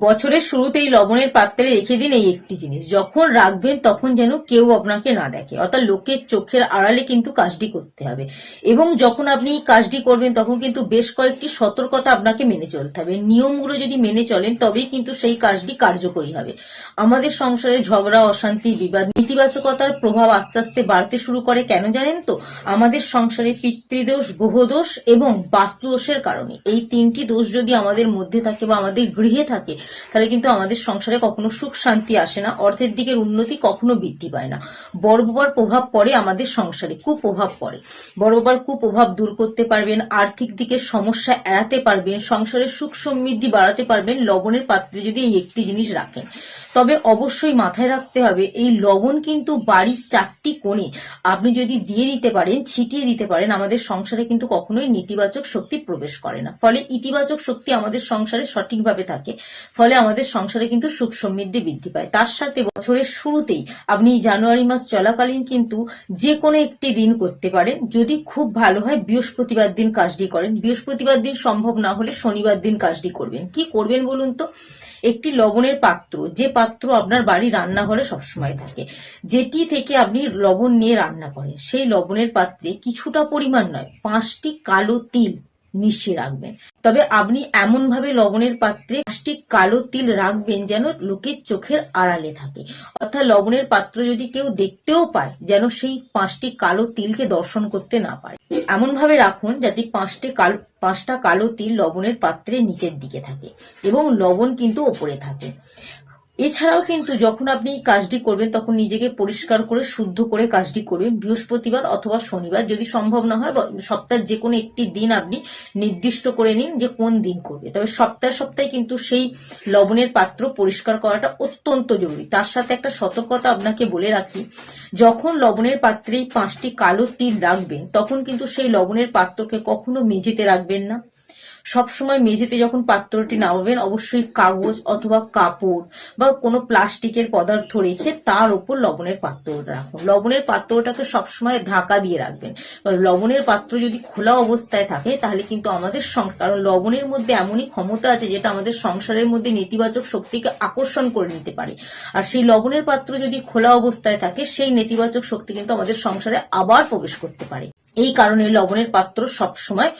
বছরের শুরুতেই লবণের পাত্রে রেখে দিন এই একটি জিনিস, যখন রাখবেন তখন যেন কেউ আপনাকে না দেখে, অর্থাৎ লোকের চোখের আড়ালে কিন্তু কাজটি করতে হবে। এবং যখন আপনি এই কাজটি করবেন তখন কিন্তু বেশ কয়েকটি সতর্কতা আপনাকে মেনে চলতে হবে। নিয়মগুলো যদি মেনে চলেন তবেই কিন্তু সেই কাজটি কার্যকরী হবে। আমাদের সংসারে ঝগড়া, অশান্তি, বিবাদ, নেতিবাচকতার প্রভাব আস্তে আস্তে বাড়তে শুরু করে কেন জানেন তো? আমাদের সংসারে পিতৃদোষ, গ্রহদোষ এবং বাস্তুদোষের কারণে। এই তিনটি দোষ যদি আমাদের মধ্যে থাকে বা আমাদের গৃহে থাকে, তাহলে কিন্তু আমাদের সংসারে কখনো সুখ শান্তি আসে না, অর্থের দিকের উন্নতি কখনো বৃদ্ধি পায় না। বড় বাবার প্রভাব পড়ে আমাদের সংসারে, কুপ্রভাব পড়ে। বড় বাবার কুপ্রভাব দূর করতে পারবেন, আর্থিক দিকের সমস্যা এড়াতে পারবেন, সংসারের সুখ সমৃদ্ধি বাড়াতে পারবেন লবণের পাত্রে যদি এই একটি জিনিস রাখেন। তবে অবশ্যই মাথায় রাখতে হবে, এই লবণ কিন্তু বাড়ির 4টি কোণে আপনি যদি দিয়ে দিতে পারেন, ছিটিয়ে দিতে পারেন, আমাদের সংসারে কিন্তু কখনোই নেতিবাচক শক্তি প্রবেশ করে না। ফলে ইতিবাচক শক্তি আমাদের সংসারে সঠিকভাবে থাকে, ফলে আমাদের সংসারে কিন্তু সুখ সমৃদ্ধি বৃদ্ধি পায়। তার সাথে বছরের শুরুতেই আপনি জানুয়ারি মাস চলাকালীন কিন্তু যে কোনো একটি দিন করতে পারেন। যদি খুব ভালো হয় বৃহস্পতিবার দিন কাজটি করেন, বৃহস্পতিবার দিন সম্ভব না হলে শনিবার দিন কাজটি করবেন। কি করবেন বলুন তো? একটি লবণের পাত্র, যে পাত্র আপনার বাড়ি রান্নাঘরে সবসময় থাকে, যেটি থেকে আপনি লবণ নিয়ে রান্না করেন, সেই লবণের পাত্রে কিছুটা পরিমাণ নয়, 5টি কালো তিল মিশিয়ে রাখবেন। তবে আপনি এমন ভাবে লবণের পাত্রে 5টি কালো তিল রাখবেন যেন লোকের চোখের আড়ালে থাকে, অর্থাৎ লবণের পাত্র যদি কেউ দেখতেও পায় যেন সেই 5টি কালো তিলকে দর্শন করতে না পারে। এমন ভাবে রাখুন যাতে 5টা কালো তিল লবণের পাত্রের নিচের দিকে থাকে এবং লবণ কিন্তু ওপরে থাকে। এছাড়াও কিন্তু যখন আপনি এই কাজটি করবেন তখন নিজেকে পরিষ্কার করে শুদ্ধ করে কাজটি করবেন। বৃহস্পতিবার অথবা শনিবার, যদি সম্ভব না হয় সপ্তাহের যে কোনো একটি দিন আপনি নির্দিষ্ট করে নিন যে কোন দিন করবে। তবে সপ্তাহে কিন্তু সেই লবণের পাত্র পরিষ্কার করাটা অত্যন্ত জরুরি। তার সাথে একটা সতর্কতা আপনাকে বলে রাখি, যখন লবণের পাত্রে 5টি কালো তিল রাখবেন তখন কিন্তু সেই লবণের পাত্রকে কখনো মেঝেতে রাখবেন না। সবসময় মেঝেতে যখন পাত্রটি নামাবেন অবশ্যই কাগজ অথবা কাপড় বা কোনো প্লাস্টিকের পদার্থ রেখে তার উপর লবণের পাত্রটা রাখুন। লবণের পাত্রটাকে সবসময় ঢাকা দিয়ে রাখবেন। লবণের পাত্র যদি খোলা অবস্থায় থাকে তাহলে কিন্তু আমাদের কারণ লবণের মধ্যে এমনই ক্ষমতা আছে যেটা আমাদের সংসারের মধ্যে নেতিবাচক শক্তিকে আকর্ষণ করে নিতে পারে। আর সেই লবণের পাত্র যদি খোলা অবস্থায় থাকে সেই নেতিবাচক শক্তি কিন্তু আমাদের সংসারে আবার প্রবেশ করতে পারে। এই কারণে লবণের পাত্র সবসময়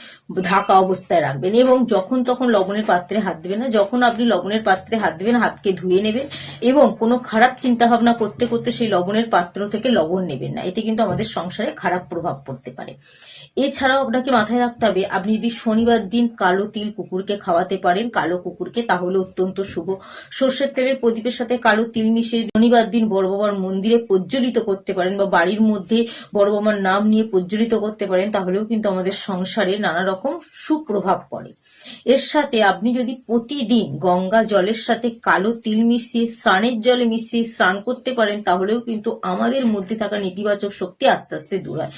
ঢাকা অবস্থায় রাখবেন এবং যখন তখন লবণের পাত্রে হাত দেবেন না। যখন আপনি লবণের পাত্রে হাত দেবেন হাতকে ধুয়ে নেবেন এবং কোনো খারাপ চিন্তা ভাবনা করতে করতে সেই লবণের পাত্র থেকে লবণ নেবেন না, এতে কিন্তু আমাদের সংসারে খারাপ প্রভাব পড়তে পারে। এছাড়াও আপনাকে মাথায় রাখতে হবে, আপনি যদি শনিবার দিন কালো তিল কুকুরকে খাওয়াতে পারেন, কালো কুকুরকে, তাহলে অত্যন্ত শুভ। সর্ষের তেলের প্রদীপের সাথে কালো তিল মিশিয়ে শনিবার দিন বড় বাবার মন্দিরে প্রজ্বলিত করতে পারেন বা বাড়ির মধ্যে বড় বাবার নাম নিয়ে প্রজ্বলিত করতে পারেন, তাহলেও কিন্তু আমাদের সংসারে নানা রকম সুপ্রভাব পড়ে। এর সাথে আপনি যদি প্রতিদিন গঙ্গা জলের সাথে কালো তিল মিশিয়ে স্নানের জলে মিশিয়ে স্নান করতে পারেন, তাহলেও কিন্তু আমাদের মধ্যে থাকা নেতিবাচক শক্তি আস্তে আস্তে দূর হয়।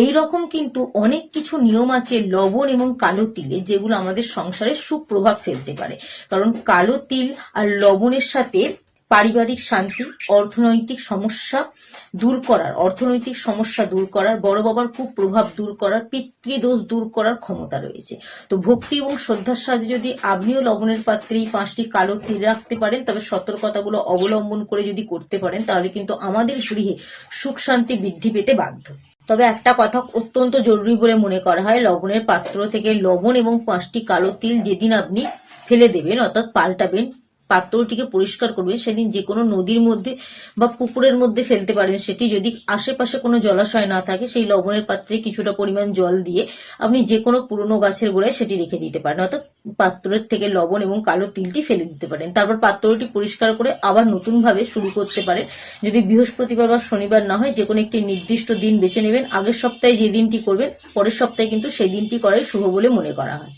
এইরকম কিন্তু অনেক কিছু নিয়ম আছে লবণ এবং কালো তিলে, যেগুলো আমাদের সংসারে সুপ্রভাব ফেলতে পারে। কারণ কালো তিল আর লবণের সাথে পারিবারিক শান্তি, অর্থনৈতিক সমস্যা দূর করার, বড় বাবার কুপ্রভাব দূর করার, পিতৃদোষ দূর করার ক্ষমতা রয়েছে। তো ভক্তি এবং শ্রদ্ধার সাথে যদি আপনিও লবণের পাত্রে এই 5টি কালো তিল রাখতে পারেন, তবে সতর্কতাগুলো অবলম্বন করে যদি করতে পারেন, তাহলে কিন্তু আমাদের গৃহে সুখ শান্তি বৃদ্ধি পেতে বাধ্য। তবে একটা কথা অত্যন্ত জরুরি বলে মনে করা হয়, লবণের পাত্র থেকে লবণ এবং 5টি কালো তিল যেদিন আপনি ফেলে দেবেন অর্থাৎ পাল্টাবেন, পাত্রটিকে পরিষ্কার করবেন, সেদিন যে কোনো নদীর মধ্যে বা পুকুরের মধ্যে ফেলতে পারেন। সেটি যদি আশেপাশে কোনো জলাশয় না থাকে, সেই লবণের পাত্রে কিছুটা পরিমাণ জল দিয়ে আপনি যে কোনো পুরনো গাছের গোড়ায় সেটি রেখে দিতে পারেন, অর্থাৎ পাত্রের থেকে লবণ এবং কালো তিলটি ফেলে দিতে পারেন। তারপর পাত্রটি পরিষ্কার করে আবার নতুন ভাবে শুরু করতে পারেন। যদি বৃহস্পতিবার বা শনিবার না হয়, যে কোনো একটি নির্দিষ্ট দিন বেছে নেবেন। আগের সপ্তাহে যে দিনটি করবেন পরের সপ্তাহে কিন্তু সেই দিনটি করাই শুভ বলে মনে করা হয়।